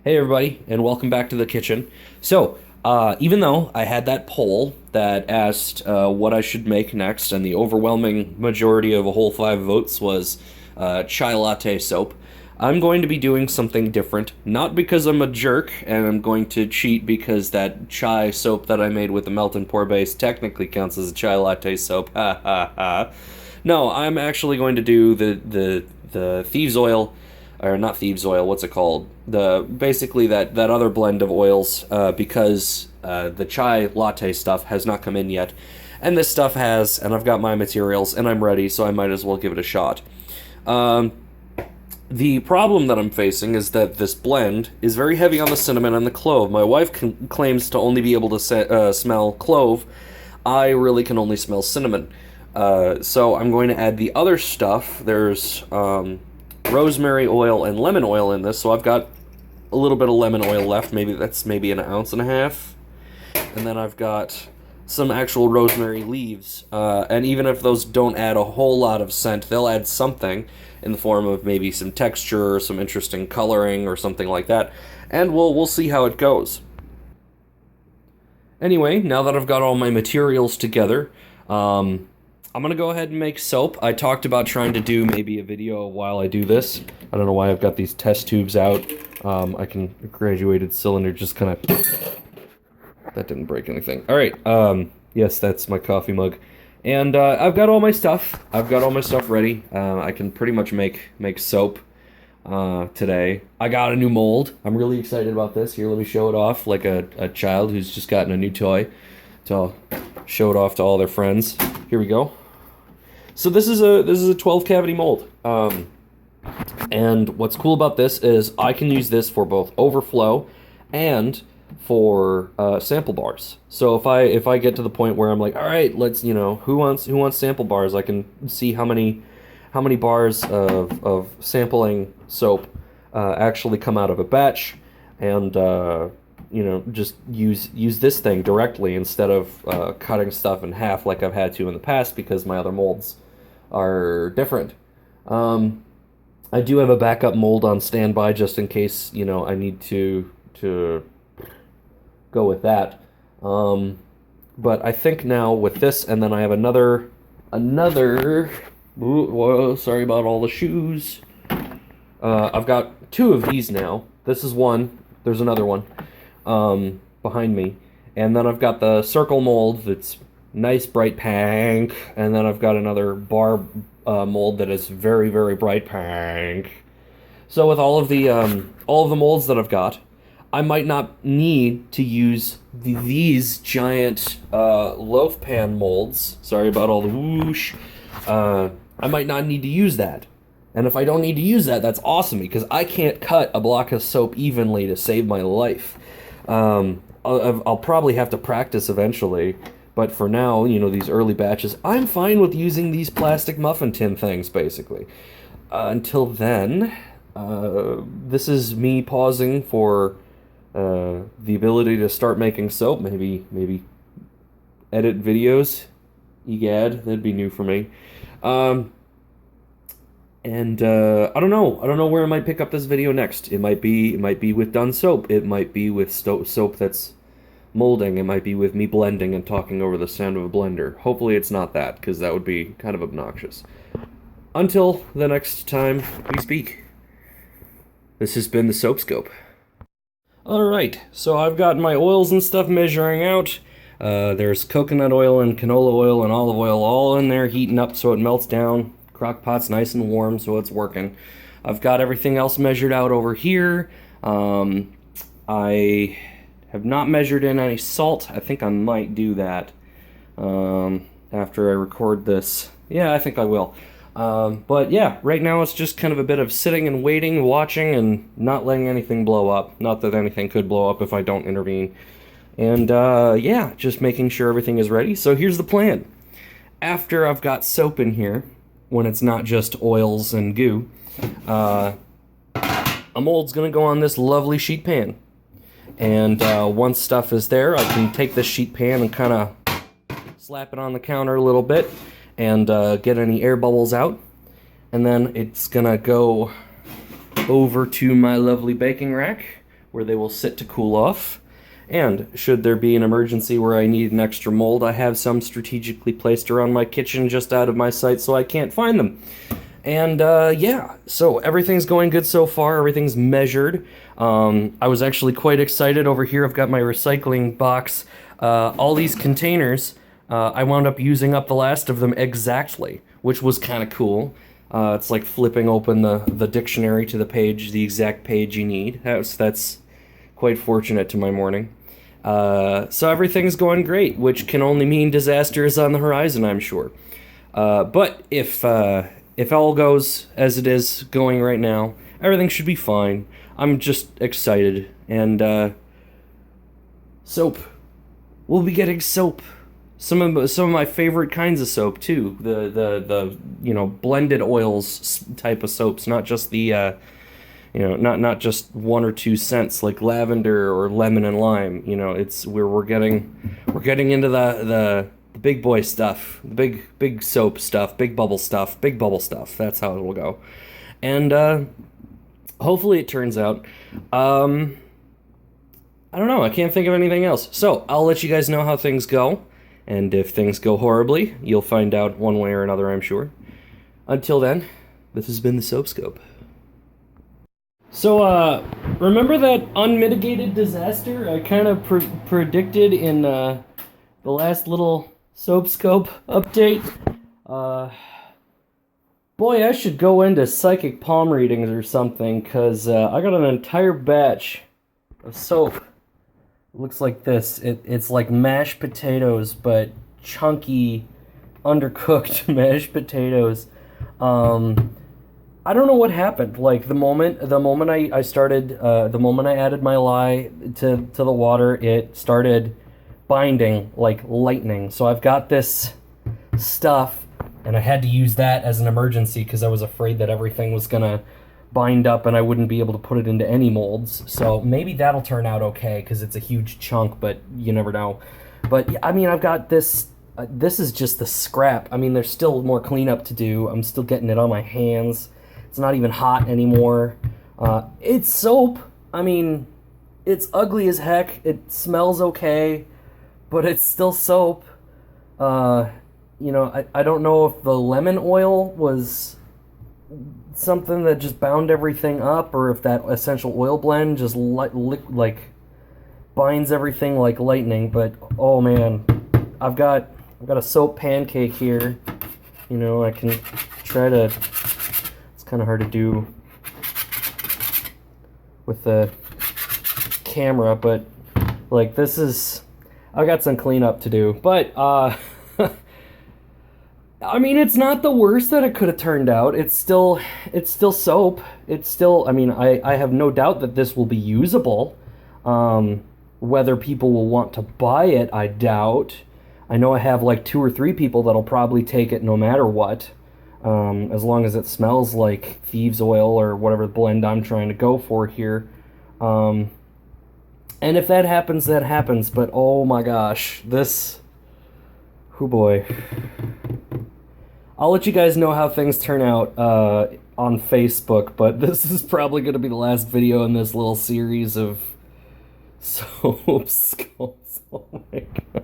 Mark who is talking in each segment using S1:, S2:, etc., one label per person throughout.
S1: Hey everybody, and welcome back to the kitchen. So, even though I had that poll that asked what I should make next, and the overwhelming majority of a whole 5 votes was chai latte soap, I'm going to be doing something different. Not because I'm a jerk, and I'm going to cheat because that chai soap that I made with the melt and pour base technically counts as a chai latte soap. Ha ha ha. No, I'm actually going to do the thieves oil, or not thieves oil. What's it called? The basically that other blend of oils, because the chai latte stuff has not come in yet, and this stuff has, and I've got my materials and I'm ready, so I might as well give it a shot. Um, the problem that I'm facing is that this blend is very heavy on the cinnamon and the clove. My wife claims to only be able to smell clove. I really can only smell cinnamon. So I'm going to add the other stuff. There's rosemary oil and lemon oil in this, so I've got a little bit of lemon oil left. Maybe an ounce and a half. And then I've got some actual rosemary leaves. And even if those don't add a whole lot of scent, they'll add something in the form of maybe some texture or some interesting coloring or something like that. And we'll see how it goes. Anyway, now that I've got all my materials together, I'm going to go ahead and make soap. I talked about trying to do maybe a video while I do this. I don't know why I've got these test tubes out. I can graduated cylinder just kind of... That didn't break anything. Alright, yes, that's my coffee mug. And I've got all my stuff. I've got all my stuff ready. I can pretty much make soap today. I got a new mold. I'm really excited about this. Here, let me show it off like a child who's just gotten a new toy. So I'll show it off to all their friends. Here we go. So this is a 12 cavity mold. And what's cool about this is I can use this for both overflow and for sample bars. So if I get to the point where I'm like, all right, let's, who wants sample bars, I can see how many bars of sampling soap actually come out of a batch, and just use this thing directly instead of cutting stuff in half like I've had to in the past because my other molds are different. I do have a backup mold on standby just in case, I need to go with that. But I think now with this, and then I have another, ooh, whoa, sorry about all the shoes. I've got 2 of these now. This is one, there's another one behind me. And then I've got the circle mold that's nice bright pink, and then I've got another bar mold that is very, very bright pink. So with all of the molds that I've got, I might not need to use these giant loaf pan molds. Sorry about all the whoosh. I might not need to use that. And if I don't need to use that, that's awesome because I can't cut a block of soap evenly to save my life. I'll probably have to practice eventually, but for now, these early batches, I'm fine with using these plastic muffin tin things, basically. Until then, this is me pausing for the ability to start making soap, maybe edit videos. Egad, that'd be new for me. And I don't know where I might pick up this video next. It might be with done soap. It might be with soap that's molding. It might be with me blending and talking over the sound of a blender. Hopefully it's not that, because that would be kind of obnoxious. Until the next time we speak, this has been the Soap Scope. Alright, so I've got my oils and stuff measuring out. There's coconut oil and canola oil and olive oil all in there heating up so it melts down. Crock pot's nice and warm, so it's working. I've got everything else measured out over here. I have not measured in any salt. I think I might do that after I record this. Yeah, I think I will. But yeah, right now it's just kind of a bit of sitting and waiting, watching, and not letting anything blow up. Not that anything could blow up if I don't intervene. And yeah, just making sure everything is ready. So here's the plan. After I've got soap in here, when it's not just oils and goo, a mold's gonna go on this lovely sheet pan. And once stuff is there, I can take this sheet pan and kind of slap it on the counter a little bit and get any air bubbles out. And then it's gonna go over to my lovely baking rack, where they will sit to cool off. And should there be an emergency where I need an extra mold, I have some strategically placed around my kitchen just out of my sight so I can't find them. And yeah, so everything's going good so far. Everything's measured. I was actually quite excited over here. I've got my recycling box. All these containers, I wound up using up the last of them exactly, which was kind of cool. It's like flipping open the dictionary to the exact page you need. That's quite fortunate to my morning. So everything's going great, which can only mean disaster is on the horizon, I'm sure. But if all goes as it is going right now, everything should be fine. I'm just excited. And soap. We'll be getting soap. Some of my favorite kinds of soap too. The blended oils type of soaps, not just the not just 1 or 2 scents like lavender or lemon and lime. It's we're getting into the big boy stuff, the big soap stuff, big bubble stuff. That's how it will go, and hopefully it turns out. I don't know. I can't think of anything else. So I'll let you guys know how things go, and if things go horribly, you'll find out one way or another, I'm sure. Until then, this has been the Soap Scope. So, remember that unmitigated disaster I kind of predicted in the last little Soap Scope update? Boy, I should go into psychic palm readings or something, because I got an entire batch of soap. It looks like this. It's like mashed potatoes, but chunky, undercooked mashed potatoes. I don't know what happened. Like the moment I started, the moment I added my lye to the water, it started binding like lightning. So I've got this stuff, and I had to use that as an emergency because I was afraid that everything was gonna bind up and I wouldn't be able to put it into any molds. So maybe that'll turn out okay because it's a huge chunk, but you never know. But I mean, I've got this. This is just the scrap. I mean, there's still more cleanup to do. I'm still getting it on my hands. It's not even hot anymore. It's soap. I mean, it's ugly as heck. It smells okay, but it's still soap. I don't know if the lemon oil was something that just bound everything up, or if that essential oil blend just like binds everything like lightning. But oh man, I've got a soap pancake here. I can try to. It's kind of hard to do with the camera, but like this is. I got some cleanup to do, but I mean, it's not the worst that it could have turned out. It's still soap. It's still, I mean, I have no doubt that this will be usable. Whether people will want to buy it, I doubt. I know I have like 2 or 3 people that'll probably take it no matter what, as long as it smells like thieves oil or whatever blend I'm trying to go for here. And if that happens, that happens. But oh my gosh, this, oh boy. I'll let you guys know how things turn out on Facebook, but this is probably going to be the last video in this little series of soap scopes. Oh my god.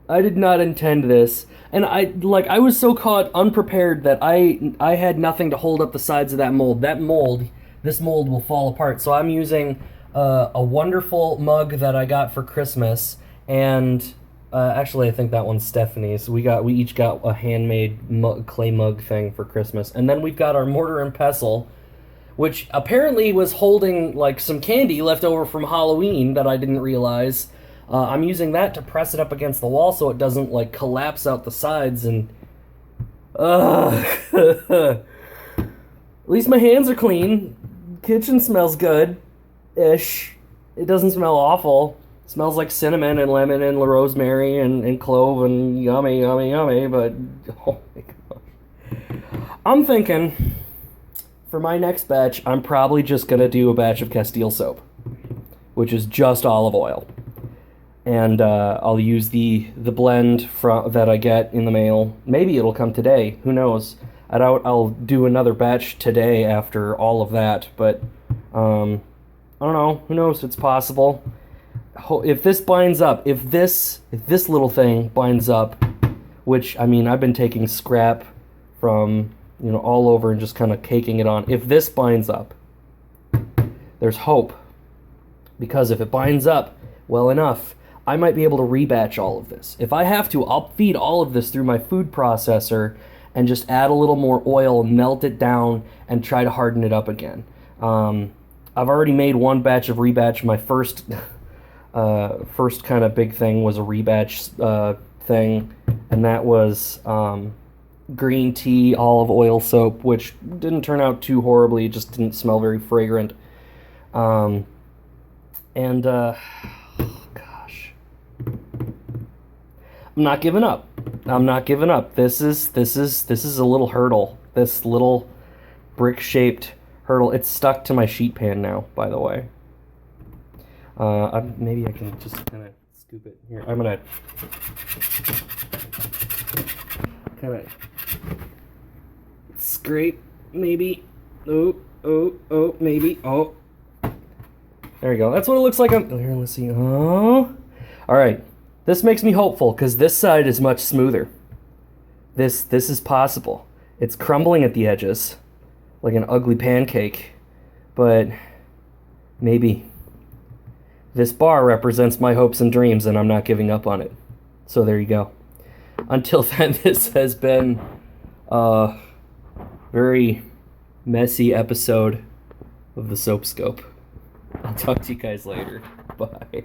S1: I did not intend this, and I was so caught unprepared that I had nothing to hold up the sides of that mold. This mold will fall apart. So I'm using a wonderful mug that I got for Christmas, and actually I think that one's Stephanie's. We each got a handmade clay mug thing for Christmas, and then we've got our mortar and pestle, which apparently was holding like some candy left over from Halloween that I didn't realize. I'm using that to press it up against the wall so it doesn't like collapse out the sides, and at least my hands are clean. Kitchen smells good-ish. It doesn't smell awful. It smells like cinnamon and lemon and rosemary and clove and yummy, yummy, yummy, but oh my gosh. I'm thinking for my next batch, I'm probably just going to do a batch of Castile soap, which is just olive oil. And I'll use the blend that I get in the mail. Maybe it'll come today. Who knows? I doubt I'll do another batch today after all of that, but I don't know. Who knows? It's possible. If this binds up, if this little thing binds up, which I mean, I've been taking scrap from all over and just kind of caking it on. If this binds up, there's hope, because if it binds up well enough, I might be able to rebatch all of this. If I have to, I'll feed all of this through my food processor and just add a little more oil, melt it down, and try to harden it up again. I've already made one batch of rebatch. My first kind of big thing was a rebatch thing, and that was green tea olive oil soap, which didn't turn out too horribly. It just didn't smell very fragrant. Gosh, I'm not giving up. I'm not giving up. This is a little hurdle. This little brick-shaped hurdle. It's stuck to my sheet pan now, by the way. Maybe I can just kind of scoop it here. I'm gonna kind of scrape, maybe. Oh, maybe. Oh, there we go. That's what it looks like. Here, let's see. Oh, all right. This makes me hopeful because this side is much smoother. This is possible. It's crumbling at the edges like an ugly pancake, but maybe this bar represents my hopes and dreams, and I'm not giving up on it. So there you go. Until then, this has been a very messy episode of the Soap Scope. I'll talk to you guys later. Bye.